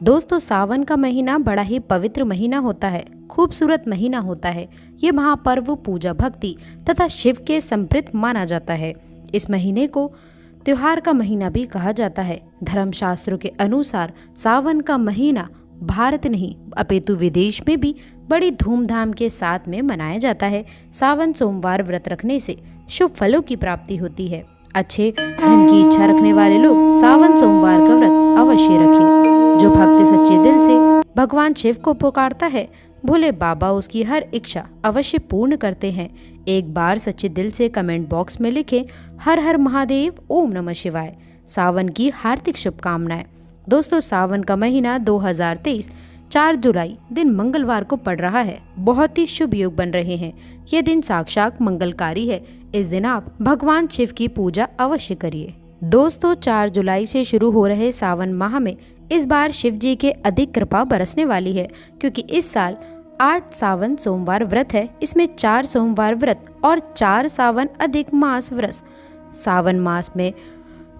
दोस्तों, सावन का महीना बड़ा ही पवित्र महीना होता है, खूबसूरत महीना होता है। ये महापर्व पूजा भक्ति तथा शिव के संप्रीत माना जाता है। इस महीने को त्योहार का महीना भी कहा जाता है। धर्मशास्त्रों के अनुसार सावन का महीना भारत नहीं अपितु विदेश में भी बड़ी धूमधाम के साथ में मनाया जाता है। सावन सोमवार व्रत रखने से शुभ फलों की प्राप्ति होती है। अच्छे धन की इच्छा रखने वाले लोग सावन सोमवार का व्रत अवश्य रखें। जो भक्त सच्चे दिल से भगवान शिव को पुकारता है, भोले बाबा उसकी हर इच्छा अवश्य पूर्ण करते हैं। एक बार सच्चे दिल से कमेंट बॉक्स में लिखें, हर हर महादेव, ओम नमः शिवाय। सावन की हार्दिक शुभकामनाएं। दोस्तों, सावन का महीना 2023 4 जुलाई दिन मंगलवार को पड़ रहा है। बहुत ही शुभ योग बन रहे हैं। यह दिन साक्षात मंगलकारी है। इस दिन आप भगवान शिव की पूजा अवश्य करिए। दोस्तों, 4 जुलाई से शुरू हो रहे सावन माह में इस बार शिव जी के अधिक कृपा बरसने वाली है, क्योंकि इस साल 8 सावन सोमवार व्रत है। इसमें 4 सोमवार व्रत और 4 सावन अधिक मास व्रत सावन मास में।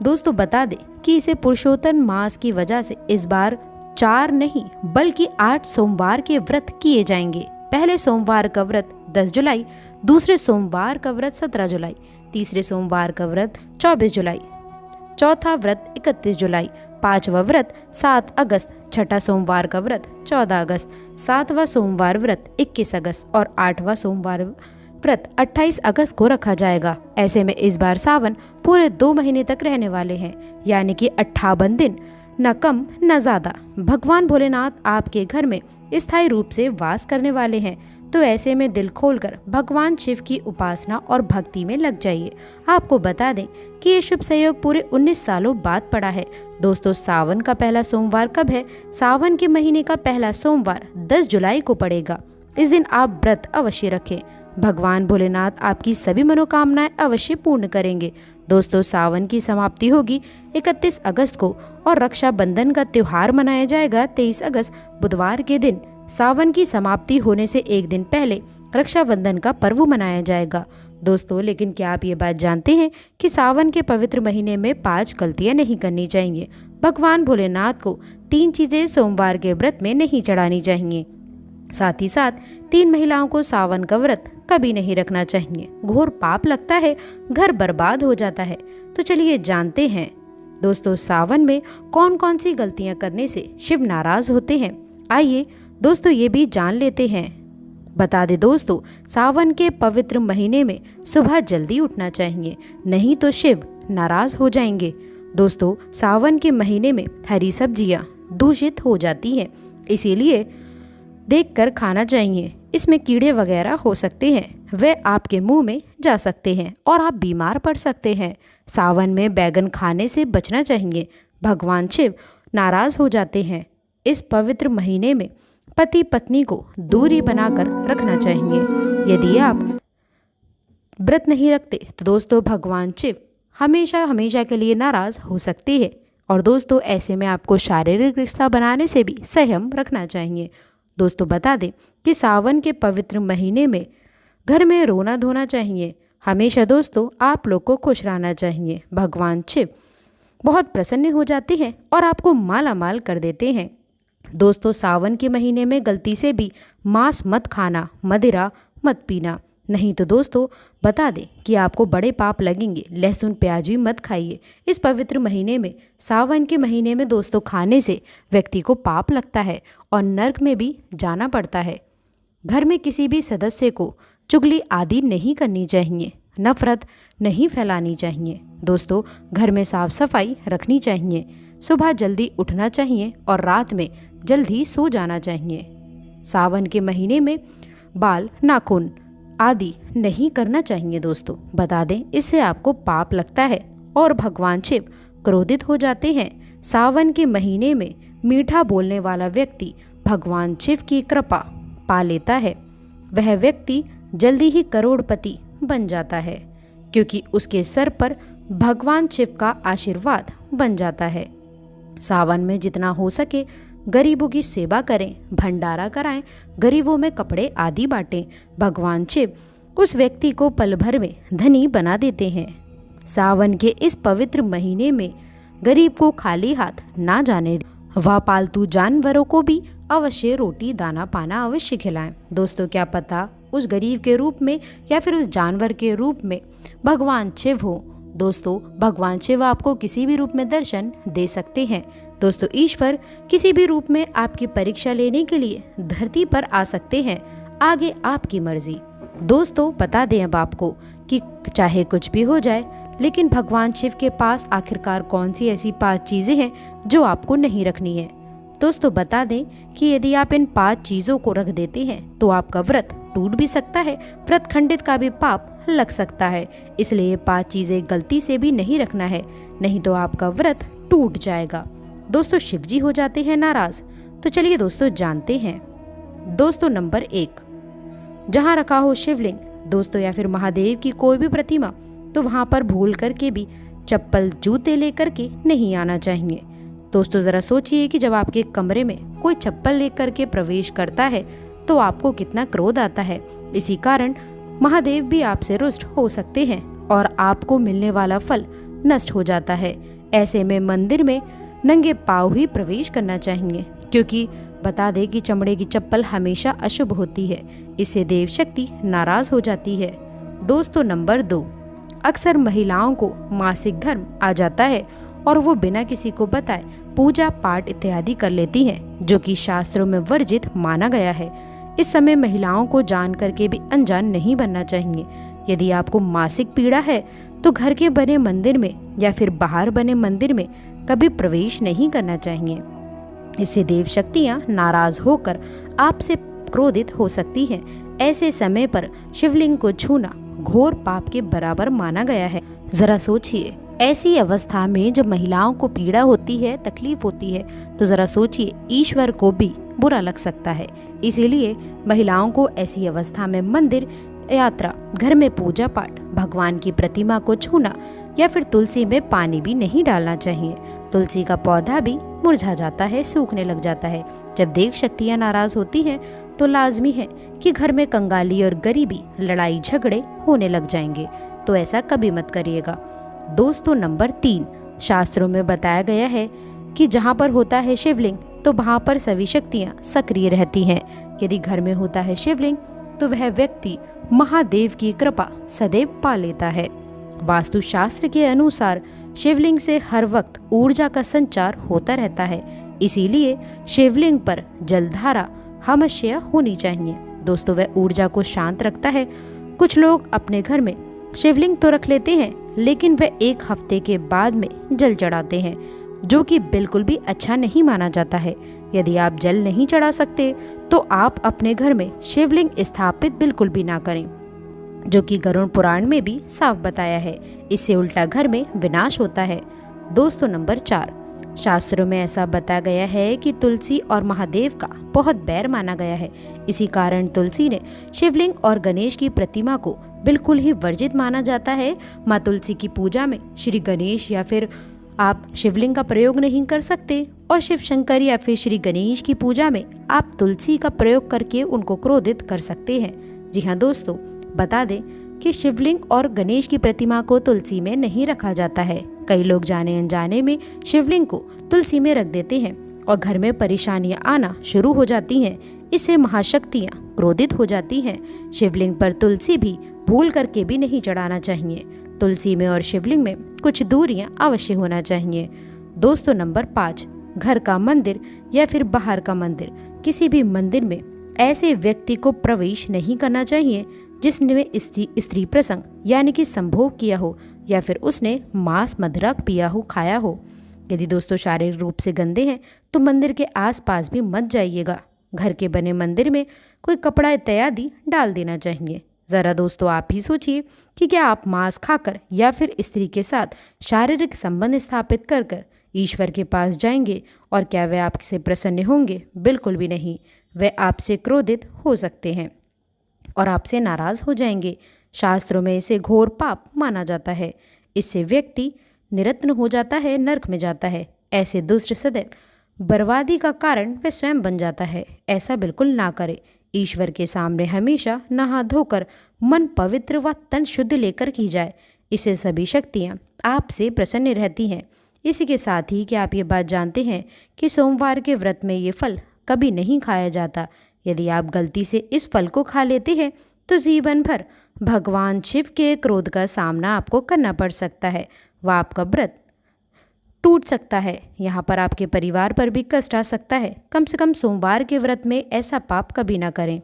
दोस्तों, बता दें कि इसे पुरुषोत्तम मास की वजह से इस बार 4 नहीं बल्कि 8 सोमवार के व्रत किए जाएंगे। पहले सोमवार का व्रत 10 जुलाई, दूसरे सोमवार का व्रत 17 जुलाई, तीसरे सोमवार का व्रत 24 जुलाई, चौथा व्रत 31 जुलाई, पांचवा व्रत 7 अगस्त, छठा सोमवार का व्रत 14 अगस्त, सातवां सोमवार व्रत 21 अगस्त और 8वां सोमवार व्रत 28 अगस्त को रखा जाएगा। ऐसे में इस बार सावन पूरे 2 महीने तक रहने वाले हैं, यानी कि 58 दिन, न कम न ज्यादा। भगवान भोलेनाथ आपके घर में स्थायी रूप से वास करने वाले हैं, तो ऐसे में दिल खोलकर भगवान शिव की उपासना और भक्ति में लग जाइए। आपको बता दें कि ये शुभ संयोग पूरे 19 सालों बाद पड़ा है। दोस्तों, सावन का पहला सोमवार कब है? सावन के महीने का पहला सोमवार 10 जुलाई को पड़ेगा। इस दिन आप व्रत अवश्य रखें। भगवान भोलेनाथ आपकी सभी मनोकामनाएं अवश्य पूर्ण करेंगे। दोस्तों, सावन की समाप्ति होगी 31 अगस्त को और रक्षाबंधन का त्योहार मनाया जाएगा 23 अगस्त बुधवार के दिन। सावन की समाप्ति होने से एक दिन पहले रक्षाबंधन का पर्व मनाया जाएगा। दोस्तों, लेकिन क्या आप ये बात जानते हैं कि सावन के पवित्र महीने में 5 गलतियां नहीं करनी चाहिए। भगवान भोलेनाथ को 3 चीजें सोमवार के व्रत में नहीं चढ़ानी चाहिए। साथ ही साथ 3 महिलाओं को सावन का व्रत कभी नहीं रखना चाहिए। घोर पाप लगता है, घर बर्बाद हो जाता है। तो चलिए जानते हैं दोस्तों, सावन में कौन कौन सी गलतियां करने से शिव नाराज होते हैं। आइए दोस्तों, ये भी जान लेते हैं। बता दे दोस्तों, सावन के पवित्र महीने में सुबह जल्दी उठना चाहिए, नहीं तो शिव नाराज हो जाएंगे। दोस्तों, सावन के महीने में हरी सब्जियां दूषित हो जाती हैं, इसीलिए देखकर खाना चाहिए। इसमें कीड़े वगैरह हो सकते हैं, वे आपके मुंह में जा सकते हैं और आप बीमार पड़ सकते हैं। सावन में बैगन खाने से बचना चाहिए, भगवान शिव नाराज हो जाते हैं। इस पवित्र महीने में पति पत्नी को दूरी बनाकर रखना चाहिए। यदि आप व्रत नहीं रखते तो दोस्तों, भगवान शिव हमेशा हमेशा के लिए नाराज हो सकते हैं। और दोस्तों, ऐसे में आपको शारीरिक रिश्ता बनाने से भी संयम रखना चाहिए। दोस्तों, बता दें कि सावन के पवित्र महीने में घर में रोना धोना चाहिए। हमेशा दोस्तों, आप लोग को खुश रहना चाहिए। भगवान शिव बहुत प्रसन्न हो जाते हैं और आपको माला माल कर देते हैं। दोस्तों, सावन के महीने में गलती से भी मांस मत खाना, मदिरा मत पीना, नहीं तो दोस्तों बता दें कि आपको बड़े पाप लगेंगे। लहसुन प्याज भी मत खाइए इस पवित्र महीने में। सावन के महीने में दोस्तों, खाने से व्यक्ति को पाप लगता है और नर्क में भी जाना पड़ता है। घर में किसी भी सदस्य को चुगली आदि नहीं करनी चाहिए, नफरत नहीं फैलानी चाहिए। दोस्तों, घर में साफ सफाई रखनी चाहिए, सुबह जल्दी उठना चाहिए और रात में जल्दी सो जाना चाहिए। सावन के महीने में बाल, नाखून आदि नहीं करना चाहिए। दोस्तों, बता दें इससे आपको पाप लगता है और भगवान शिव क्रोधित हो जाते हैं। सावन के महीने में मीठा बोलने वाला व्यक्ति भगवान शिव की कृपा पा लेता है। वह व्यक्ति जल्दी ही करोड़पति बन जाता है, क्योंकि उसके सर पर भगवान शिव का आशीर्वाद बन जाता है। सावन में जितना हो सके गरीबों की सेवा करें, भंडारा कराएं, गरीबों में कपड़े आदि बांटें। भगवान शिव उस व्यक्ति को पल भर में धनी बना देते हैं। सावन के इस पवित्र महीने में गरीब को खाली हाथ ना जाने दें। वह पालतू जानवरों को भी अवश्य रोटी दाना पाना अवश्य खिलाएं। दोस्तों, क्या पता उस गरीब के रूप में या फिर उस जानवर के रूप में भगवान शिव हो। दोस्तों, भगवान शिव आपको किसी भी रूप में दर्शन दे सकते हैं। दोस्तों, ईश्वर किसी भी रूप में आपकी परीक्षा लेने के लिए धरती पर आ सकते हैं। आगे आपकी मर्जी। दोस्तों, बता दें अब आपको कि चाहे कुछ भी हो जाए, लेकिन भगवान शिव के पास आखिरकार कौन सी ऐसी 5 चीजें हैं जो आपको नहीं रखनी है। दोस्तों, बता दें कि यदि आप इन 5 चीजों को रख देते हैं तो आपका व्रत टूट भी सकता है, व्रत खंडित का भी पाप लग सकता है। इसलिए ये 5 चीजें गलती से भी नहीं रखना है, नहीं तो आपका व्रत टूट जाएगा। दोस्तों, शिव जी हो जाते हैं नाराज। तो चलिए दोस्तों जानते हैं। दोस्तों, नंबर 1, जहाँ रखा हो शिवलिंग दोस्तों या फिर महादेव की कोई भी प्रतिमा, तो वहाँ पर भूल करके भी चप्पल जूते लेकर के नहीं आना चाहिए। दोस्तों, जरा सोचिए कि जब आपके कमरे में कोई चप्पल लेकर के प्रवेश करता है तो आपको कितना क्रोध आता है। इसी कारण महादेव भी आपसे रुष्ट हो सकते हैं और आपको मिलने वाला फल नष्ट हो जाता है। ऐसे में मंदिर में नंगे पांव ही प्रवेश करना चाहिए, क्योंकि बता दे कि चमड़े की चप्पल हमेशा अशुभ होती है, इससे देव शक्ति नाराज हो जाती है। दोस्तों, नंबर 2, अक्सर महिलाओं को मासिक धर्म आ जाता है और वो बिना किसी को बताए पूजा पाठ इत्यादि कर लेती हैं, जो कि शास्त्रों में वर्जित माना गया है। इस समय महिलाओं को जान करके भी अनजान नहीं बनना चाहिए। यदि आपको मासिक पीड़ा है तो घर के बने मंदिर में या फिर बाहर बने मंदिर में कभी प्रवेश नहीं करना चाहिए। इससे देव शक्तियाँ नाराज होकर आपसे क्रोधित हो सकती हैं। ऐसे समय पर शिवलिंग को छूना घोर पाप के बराबर माना गया है। जरा सोचिए, ऐसी अवस्था में जब महिलाओं को पीड़ा होती है, तकलीफ होती है, तो जरा सोचिए ईश्वर को भी बुरा लग सकता है। इसीलिए महिलाओं को ऐसी अवस्था में मंदिर, यात्रा, घर में पूजा पाठ, भगवान की प्रतिमा को छूना या फिर तुलसी में पानी भी नहीं डालना चाहिए। तुलसी का पौधा भी मुरझा जाता है, सूखने लग जाता है। जब देव शक्तियाँ नाराज होती हैं तो लाजमी है कि घर में कंगाली और गरीबी, लड़ाई झगड़े होने लग जाएंगे। तो ऐसा कभी मत करिएगा। दोस्तों, नंबर 3, शास्त्रों में बताया गया है कि जहाँ पर होता है शिवलिंग तो वहाँ पर सभी शक्तियाँ सक्रिय रहती हैं। यदि घर में होता है शिवलिंग तो वह व्यक्ति महादेव की कृपा सदैव पा लेता है। वास्तुशास्त्र के अनुसार शिवलिंग से हर वक्त ऊर्जा का संचार होता रहता है, इसीलिए शिवलिंग पर जलधारा हमेशा होनी चाहिए। दोस्तों, वह ऊर्जा को शांत रखता है। कुछ लोग अपने घर में शिवलिंग तो रख लेते हैं, लेकिन वह 1 हफ्ते के बाद में जल चढ़ाते हैं, जो कि बिल्कुल भी अच्छा नहीं माना जाता है। यदि आप जल नहीं चढ़ा सकते तो आप अपने घर में शिवलिंग स्थापित बिल्कुल भी ना करें, जो कि गरुड़ पुराण में भी साफ बताया है। इससे उल्टा घर में विनाश होता है। दोस्तों, नंबर 4, शास्त्रों में ऐसा बताया गया है कि तुलसी और महादेव का बहुत बैर माना गया है। इसी कारण तुलसी ने शिवलिंग और गणेश की प्रतिमा को बिल्कुल ही वर्जित माना जाता है। माँ तुलसी की पूजा में श्री गणेश या फिर आप शिवलिंग का प्रयोग नहीं कर सकते, और शिव शंकर या फिर श्री गणेश की पूजा में आप तुलसी का प्रयोग करके उनको क्रोधित कर सकते हैं। जी हाँ दोस्तों, बता दें कि शिवलिंग और गणेश की प्रतिमा को तुलसी में नहीं रखा जाता है। कई लोग जाने अनजाने में शिवलिंग को तुलसी में रख देते हैं और घर में परेशानियां आना शुरू हो जाती हैं। इससे महाशक्तियां क्रोधित हो जाती हैं। शिवलिंग पर तुलसी भी भूल करके भी नहीं चढ़ाना चाहिए। तुलसी में और शिवलिंग में कुछ दूरियां अवश्य होना चाहिए। दोस्तों, नंबर 5, घर का मंदिर या फिर बाहर का मंदिर, किसी भी मंदिर में ऐसे व्यक्ति को प्रवेश नहीं करना चाहिए जिसने स्त्री प्रसंग यानी कि संभोग किया हो या फिर उसने मांस मदिरा पिया हो, खाया हो। यदि दोस्तों शारीरिक रूप से गंदे हैं तो मंदिर के आसपास भी मत जाइएगा। घर के बने मंदिर में कोई कपड़ा इत्यादि डाल देना चाहिए। ज़रा दोस्तों आप ही सोचिए कि क्या आप मांस खाकर या फिर स्त्री के साथ शारीरिक संबंध स्थापित कर कर ईश्वर के पास जाएंगे, और क्या वे आपसे प्रसन्न होंगे? बिल्कुल भी नहीं। वे आपसे क्रोधित हो सकते हैं और आपसे नाराज हो जाएंगे। शास्त्रों में इसे घोर पाप माना जाता है। इससे व्यक्ति निरत्न हो जाता है, नरक में जाता है। ऐसे दुष्ट सदैव बर्बादी का कारण वह स्वयं बन जाता है। ऐसा बिल्कुल ना करे। ईश्वर के सामने हमेशा नहा धोकर मन पवित्र व तन शुद्ध लेकर की जाए। इससे सभी शक्तियाँ आपसे प्रसन्न रहती हैं। इसी के साथ ही क्या आप ये बात जानते हैं कि सोमवार के व्रत में ये फल कभी नहीं खाया जाता। यदि आप गलती से इस फल को खा लेते हैं तो जीवन भर भगवान शिव के क्रोध का सामना आपको करना पड़ सकता है व आपका व्रत टूट सकता है। यहाँ पर आपके परिवार पर भी कष्ट आ सकता है। कम से कम सोमवार के व्रत में ऐसा पाप कभी ना करें।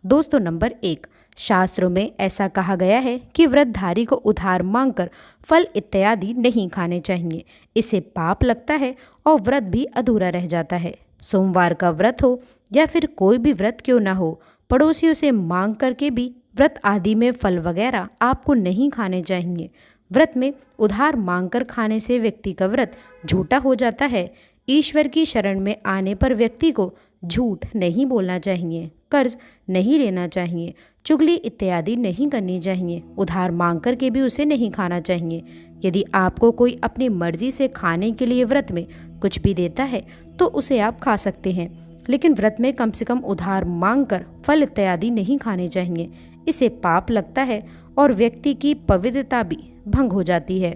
दोस्तों, नंबर 1, शास्त्रों में ऐसा कहा गया है कि व्रतधारी को उधार मांगकर फल इत्यादि नहीं खाने चाहिए। इससे पाप लगता है और व्रत भी अधूरा रह जाता है। सोमवार का व्रत हो या फिर कोई भी व्रत क्यों ना हो, पड़ोसियों से मांग करके भी व्रत आदि में फल वगैरह आपको नहीं खाने चाहिए। व्रत में उधार मांगकर खाने से व्यक्ति का व्रत झूठा हो जाता है। ईश्वर की शरण में आने पर व्यक्ति को झूठ नहीं बोलना चाहिए, कर्ज नहीं लेना चाहिए, चुगली इत्यादि नहीं करनी चाहिए, उधार मांग कर के भी उसे नहीं खाना चाहिए। यदि आपको कोई अपनी मर्जी से खाने के लिए व्रत में कुछ भी देता है तो उसे आप खा सकते हैं, लेकिन व्रत में कम से कम उधार मांगकर फल इत्यादि नहीं खाने चाहिए। इससे पाप लगता है और व्यक्ति की पवित्रता भी भंग हो जाती है।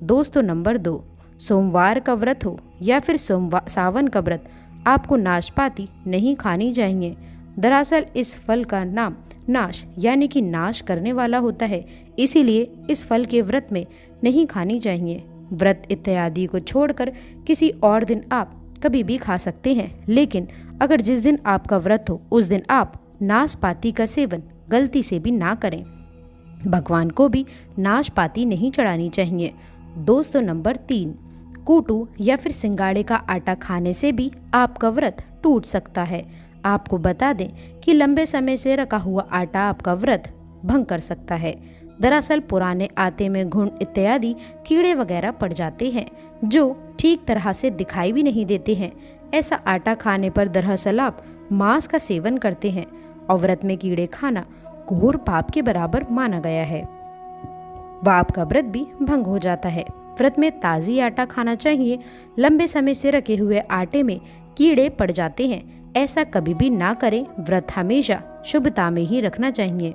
दोस्तों, नंबर 2, सोमवार का व्रत हो या फिर सावन का व्रत, आपको नाशपाती नहीं खानी चाहिए। दरअसल इस फल का नाम नाश यानी कि नाश करने वाला होता है, इसीलिए इस फल के व्रत में नहीं खानी चाहिए। व्रत इत्यादि को छोड़कर किसी और दिन आप कभी भी खा सकते हैं, लेकिन अगर जिस दिन आपका व्रत हो उस दिन आप नाशपाती का सेवन गलती से भी ना करें। भगवान को भी नाशपाती नहीं चढ़ानी चाहिए। दोस्तों, नंबर 3, कूटू या फिर सिंगाड़े का आटा खाने से भी आपका व्रत टूट सकता है। आपको बता दें कि लंबे समय से रखा हुआ आटा आपका व्रत भंग कर सकता है। दरअसल पुराने आटे में घुन इत्यादि कीड़े वगैरह पड़ जाते हैं जो ठीक तरह से दिखाई भी नहीं देते हैं। ऐसा आटा खाने पर दरअसल आप मांस का सेवन करते हैं और व्रत में कीड़े खाना घोर पाप के बराबर माना गया है व आपका व्रत भी भंग हो जाता है। व्रत में ताज़ी आटा खाना चाहिए। लंबे समय से रखे हुए आटे में कीड़े पड़ जाते हैं, ऐसा कभी भी ना करें। व्रत हमेशा शुभता में ही रखना चाहिए।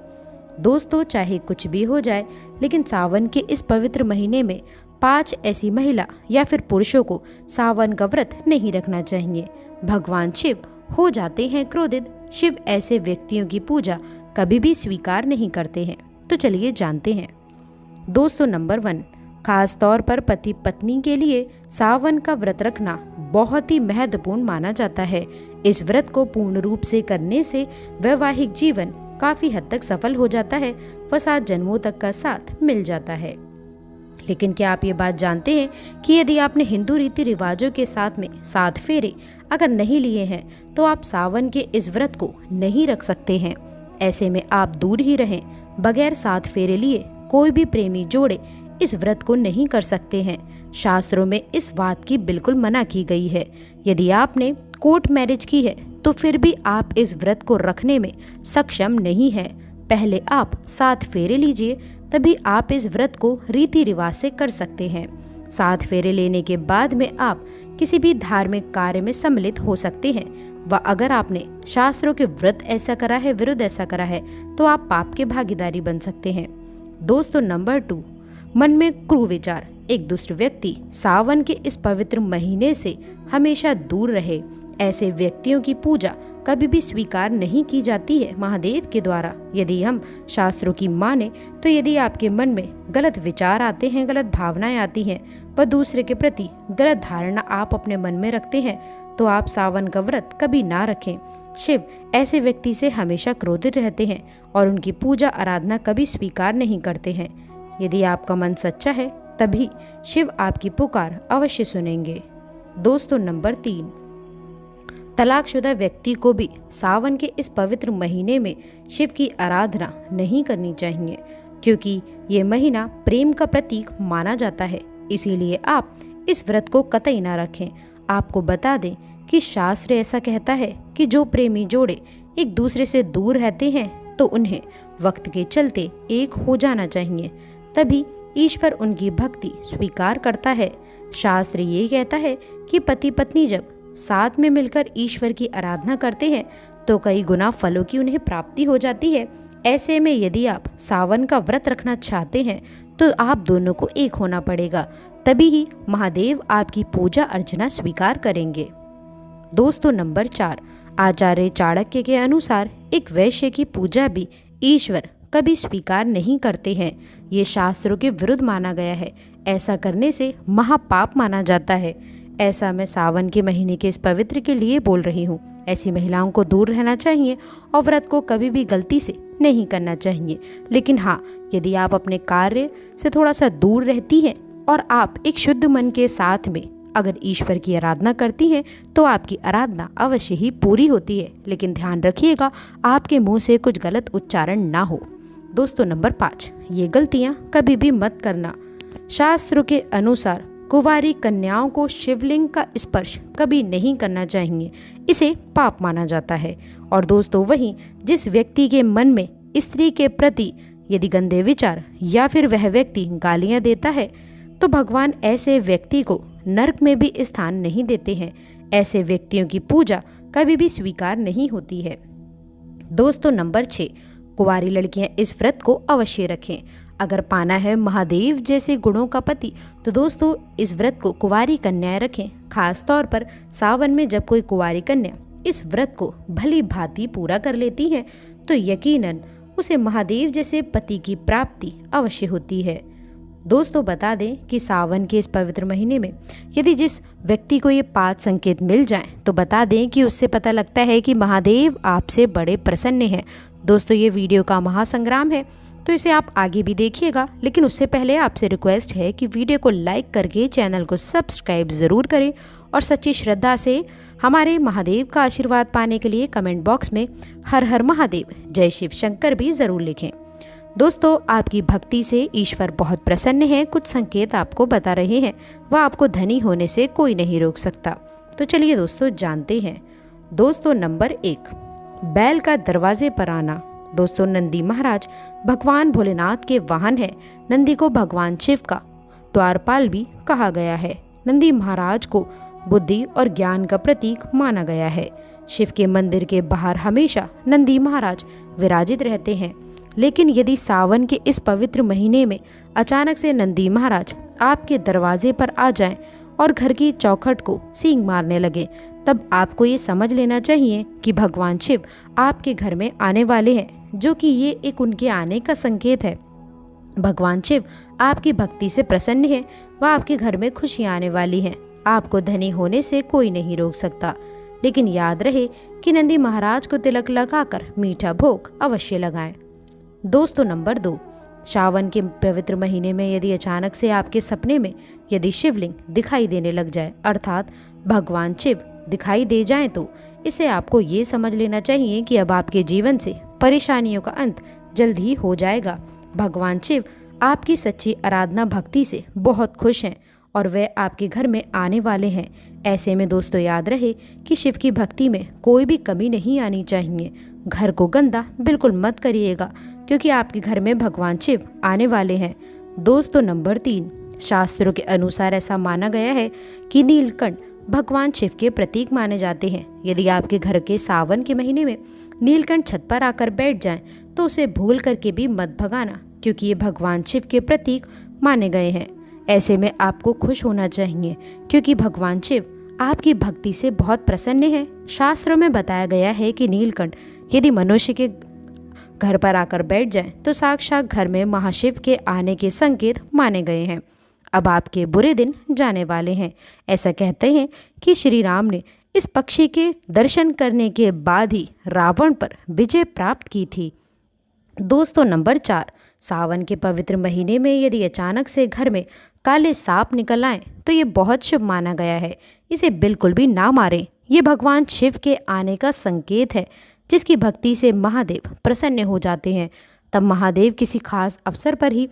दोस्तों, चाहे कुछ भी हो जाए, लेकिन सावन के इस पवित्र महीने में 5 ऐसी महिला या फिर पुरुषों को सावन का व्रत नहीं रखना चाहिए। भगवान शिव हो जाते हैं क्रोधित। शिव ऐसे व्यक्तियों की पूजा कभी भी स्वीकार नहीं करते हैं। तो चलिए जानते हैं। दोस्तों, नंबर 1, खास तौर पर पति पत्नी के लिए सावन का व्रत रखना बहुत ही महत्वपूर्ण माना जाता है। इस व्रत को पूर्ण रूप से करने से वैवाहिक जीवन काफी हद तक सफल हो जाता है व 7 जन्मों तक का साथ मिल जाता है। लेकिन क्या आप ये बात जानते हैं कि यदि आपने हिंदू रीति रिवाजों के साथ में 7 फेरे अगर नहीं लिए हैं तो आप सावन के इस व्रत को नहीं रख सकते हैं। ऐसे में आप दूर ही रहें। बगैर 7 फेरे लिए कोई भी प्रेमी जोड़े इस व्रत को नहीं कर सकते हैं। शास्त्रों में इस बात की बिल्कुल मना की गई है। यदि आपने कोर्ट मैरिज की है तो फिर भी आप इस व्रत को रखने में सक्षम नहीं है। पहले आप 7 फेरे लीजिए, तभी आप इस व्रत को रीति रिवाज से कर सकते हैं। 7 फेरे लेने के बाद में आप किसी भी धार्मिक कार्य में सम्मिलित हो सकते हैं व अगर आपने शास्त्रों के व्रत ऐसा करा है, विरुद्ध ऐसा करा है, तो आप पाप के भागीदारी बन सकते हैं। दोस्तों, नंबर 2, मन में कुविचार। एक दुष्ट व्यक्ति सावन के इस पवित्र महीने से हमेशा दूर रहे। ऐसे व्यक्तियों की पूजा कभी भी स्वीकार नहीं की जाती है महादेव के द्वारा। यदि हम शास्त्रों की माने तो यदि आपके मन में गलत विचार आते हैं, गलत भावनाएं आती हैं व दूसरे के प्रति गलत धारणा आप अपने मन में रखते हैं तो आप सावन का व्रत कभी ना रखें। शिव ऐसे व्यक्ति से हमेशा क्रोधित रहते हैं और उनकी पूजा आराधना कभी स्वीकार नहीं करते हैं। यदि आपका मन सच्चा है तभी शिव आपकी पुकार अवश्य सुनेंगे। दोस्तों, नंबर 3, तलाकशुदा व्यक्ति को भी सावन के इस पवित्र महीने में शिव की आराधना नहीं करनी चाहिए, क्योंकि ये महीना प्रेम का प्रतीक माना जाता है। इसीलिए आप इस व्रत को कतई ना रखें। आपको बता दें कि शास्त्र ऐसा कहता है कि जो प्रेमी जोड़े एक दूसरे से दूर रहते हैं तो उन्हें वक्त के चलते एक हो जाना चाहिए, तभी ईश्वर उनकी भक्ति स्वीकार करता है। शास्त्र ये कहता है कि पति पत्नी जब साथ में मिलकर ईश्वर की आराधना करते हैं तो कई गुना फलों की उन्हें प्राप्ति हो जाती है। ऐसे में यदि आप सावन का व्रत रखना चाहते हैं तो आप दोनों को एक होना पड़ेगा। तभी ही महादेव आपकी पूजा अर्चना स्वीकार करेंगे। दोस्तों नंबर 4, आचार्य चाणक्य के अनुसार एक वैश्य की पूजा भी ईश्वर कभी स्वीकार नहीं करते हैं। ये शास्त्रों के विरुद्ध माना गया है। ऐसा करने से महापाप माना जाता है। ऐसा मैं सावन के महीने के इस पवित्र के लिए बोल रही हूँ। ऐसी महिलाओं को दूर रहना चाहिए और व्रत को कभी भी गलती से नहीं करना चाहिए। लेकिन हाँ, यदि आप अपने कार्य से थोड़ा सा दूर रहती हैं और आप एक शुद्ध मन के साथ में अगर ईश्वर की आराधना करती हैं तो आपकी आराधना अवश्य ही पूरी होती है। लेकिन ध्यान रखिएगा आपके मुंह से कुछ गलत उच्चारण ना हो। दोस्तों नंबर 5, ये गलतियां कभी भी मत करना। शास्त्रों के अनुसार कुंवारी कन्याओं को शिवलिंग का स्पर्श कभी नहीं करना चाहिए। इसे पाप माना जाता है। और दोस्तों वहीं जिस व्यक्ति के मन में स्त्री के प्रति यदि गंदे विचार या फिर वह व्यक्ति गालियां देता है तो भगवान ऐसे व्यक्ति को नरक में भी स्थान नहीं देते हैं। ऐसे व्यक्तियों की पूजा कभी भी स्वीकार नहीं होती है। दोस्तों नंबर 6, कुंवारी लड़कियां इस व्रत को अवश्य रखें। अगर पाना है महादेव जैसे गुणों का पति तो दोस्तों इस व्रत को कुंवारी कन्याएं रखें। खास तौर पर सावन में जब कोई कुंवारी कन्या इस व्रत को भली भांति पूरा कर लेती है तो यकीनन उसे महादेव जैसे पति की प्राप्ति अवश्य होती है। दोस्तों बता दें कि सावन के इस पवित्र महीने में यदि जिस व्यक्ति को ये 5 संकेत मिल जाएं तो बता दें कि उससे पता लगता है कि महादेव आपसे बड़े प्रसन्न हैं। दोस्तों ये वीडियो का महासंग्राम है तो इसे आप आगे भी देखिएगा, लेकिन उससे पहले आपसे रिक्वेस्ट है कि वीडियो को लाइक करके चैनल को सब्सक्राइब ज़रूर करें और सच्ची श्रद्धा से हमारे महादेव का आशीर्वाद पाने के लिए कमेंट बॉक्स में हर हर महादेव जय शिव शंकर भी ज़रूर लिखें। दोस्तों आपकी भक्ति से ईश्वर बहुत प्रसन्न है। कुछ संकेत आपको बता रहे हैं, वह आपको धनी होने से कोई नहीं रोक सकता। तो चलिए दोस्तों जानते हैं। दोस्तों नंबर 1, बैल का दरवाजे पर आना। दोस्तों नंदी महाराज भगवान भोलेनाथ के वाहन है। नंदी को भगवान शिव का द्वारपाल भी कहा गया है। नंदी महाराज को बुद्धि और ज्ञान का प्रतीक माना गया है। शिव के मंदिर के बाहर हमेशा नंदी महाराज विराजित रहते हैं। लेकिन यदि सावन के इस पवित्र महीने में अचानक से नंदी महाराज आपके दरवाजे पर आ जाएं और घर की चौखट को सींग मारने लगे तब आपको ये समझ लेना चाहिए कि भगवान शिव आपके घर में आने वाले हैं, जो कि ये एक उनके आने का संकेत है। भगवान शिव आपकी भक्ति से प्रसन्न है। वह आपके घर में खुशियाँ आने वाली हैं। आपको धनी होने से कोई नहीं रोक सकता। लेकिन याद रहे कि नंदी महाराज को तिलक लगाकर मीठा भोग अवश्य लगाएं। दोस्तों नंबर 2, सावन के पवित्र महीने में यदि अचानक से आपके सपने में यदि शिवलिंग दिखाई देने लग जाए अर्थात भगवान शिव दिखाई दे जाएं तो इसे आपको ये समझ लेना चाहिए कि अब आपके जीवन से परेशानियों का अंत जल्द ही हो जाएगा। भगवान शिव आपकी सच्ची आराधना भक्ति से बहुत खुश हैं और वे आपके घर में आने वाले हैं। ऐसे में दोस्तों याद रहे कि शिव की भक्ति में कोई भी कमी नहीं आनी चाहिए। घर को गंदा बिल्कुल मत करिएगा क्योंकि आपके घर में भगवान शिव आने वाले हैं। दोस्तों नंबर 3, शास्त्रों के अनुसार ऐसा माना गया है कि नीलकंठ भगवान शिव के प्रतीक माने जाते हैं। यदि आपके घर के सावन के महीने में नीलकंठ छत पर आकर बैठ जाएं तो उसे भूल करके भी मत भगाना क्योंकि ये भगवान शिव के प्रतीक माने गए हैं। ऐसे में आपको खुश होना चाहिए क्योंकि भगवान शिव आपकी भक्ति से बहुत प्रसन्न है। शास्त्रों में बताया गया है कि नीलकंठ यदि मनुष्य के घर पर आकर बैठ जाए तो साक्षात घर में महाशिव के आने के संकेत माने गए हैं। अब आपके बुरे दिन जाने वाले हैं। ऐसा कहते हैं कि श्री राम ने इस पक्षी के दर्शन करने के बाद ही रावण पर विजय प्राप्त की थी। दोस्तों नंबर 4, सावन के पवित्र महीने में यदि अचानक से घर में काले सांप निकल आए तो ये बहुत शुभ माना गया है। इसे बिल्कुल भी ना मारें। ये भगवान शिव के आने का संकेत है। जिसकी भक्ति से महादेव प्रसन्न हो जाते हैं तब महादेव किसी खास अवसर पर ही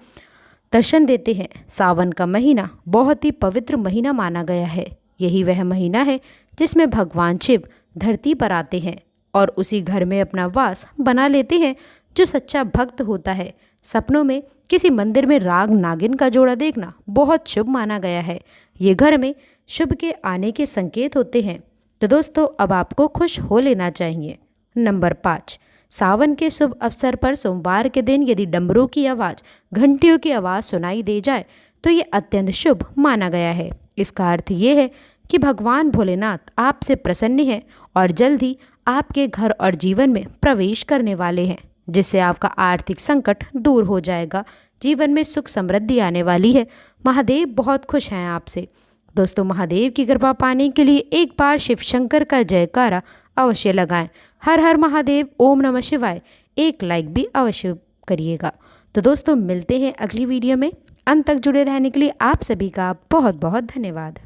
दर्शन देते हैं। सावन का महीना बहुत ही पवित्र महीना माना गया है। यही वह महीना है जिसमें भगवान शिव धरती पर आते हैं और उसी घर में अपना वास बना लेते हैं। जो सच्चा भक्त होता है सपनों में किसी मंदिर में राग नागिन का जोड़ा देखना बहुत शुभ माना गया है। ये घर में शुभ के आने के संकेत होते हैं। तो दोस्तों अब आपको खुश हो लेना चाहिए। नंबर 5, सावन के शुभ अवसर पर सोमवार के दिन यदि डमरू की आवाज़, घंटियों की आवाज़ सुनाई दे जाए तो ये अत्यंत शुभ माना गया है। इसका अर्थ ये है कि भगवान भोलेनाथ आपसे प्रसन्न हैं और जल्द ही आपके घर और जीवन में प्रवेश करने वाले हैं, जिससे आपका आर्थिक संकट दूर हो जाएगा, जीवन में सुख समृद्धि आने वाली है। महादेव बहुत खुश हैं आपसे। दोस्तों, महादेव की कृपा पाने के लिए एक बार शिव शंकर का जयकारा अवश्य लगाएं। हर हर महादेव, ओम नमः शिवाय। एक लाइक भी अवश्य करिएगा। तो दोस्तों, मिलते हैं अगली वीडियो में। अंत तक जुड़े रहने के लिए आप सभी का बहुत बहुत धन्यवाद।